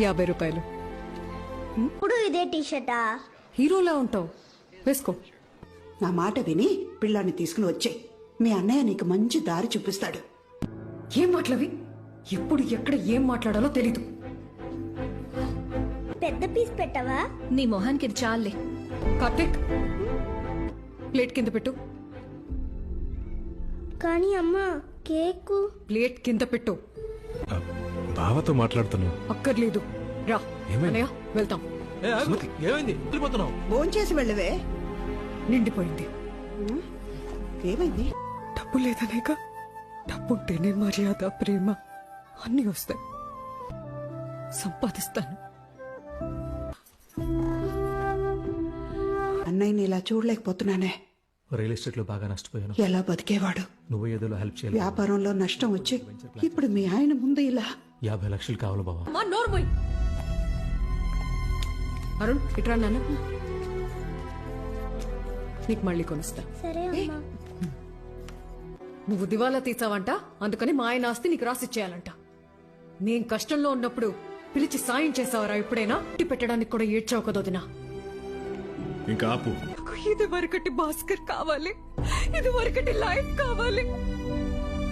50 రూపాయలు. ఇప్పుడు ఇదే టీషర్టా? హీరోలా ఉంటావు, వేసుకో. నా మాట విని పిల్లాన్ని తీసుకుని వచ్చే. మీ అన్నయ్య నీకు మంచి దారి చూపిస్తాడు. ఏం మాటలవి? ఎప్పుడు ఎక్కడ ఏం మాట్లాడాలో తెలీదు. పెద్ద పీస్ పెట్టవా? నీ మొహానికి ఇది చాలే. కార్తీక్, ప్లేట్ కింద పెట్టు. కానీ అమ్మా, కేక్ ప్లేట్ కింద పెట్టు. బావతో మాట్లాడుతున్నావు. అక్కర్లేదు, రా. అన్నయ్య, వెళ్తాం. ఏమైంది? భోంచేసి వెళ్ళవే. నిండిపోయింది. ఏమైంది? డబ్బు లేదనేగా. డబ్బుంటేనే మర్యాద, ప్రేమ అన్నీ వస్తాయి. సంపాదిస్తాను. అన్నయ్యని ఇలా చూడలేకపోతున్నానే. రియల్ ఎస్టేట్ లో బాగా నష్టపోయాను. ఎలా బతికేవాడు? నువ్వు ఏదో హెల్ప్ చేయాలి. వ్యాపారంలో నష్టం వచ్చి ఇప్పుడు మీ ఆయన ముందు ఇలా. 50 లక్షలు కావాలి బావా. అమ్మా, నోర్మోయ్. అరుణ్, ఇట్రా నాన్న. నీకు మళ్ళీ కొనిస్తా. సరే అమ్మా. నువ్వు దివాలా తీసావంట, అందుకని మా ఆయన ఆస్తి నీకు రాసిచ్చేయాలంట. నేను కష్టంలో ఉన్నప్పుడు పిలిచి సాయం చేసావరా ఎప్పుడైనా? టి పెట్టడానికి కూడా ఏడ్చావు కదొదినా. ఇంకా ఆపు. ఇది వరకటి భాస్కర్ కావాలి, ఇది వరకటి లైఫ్ కావాలి.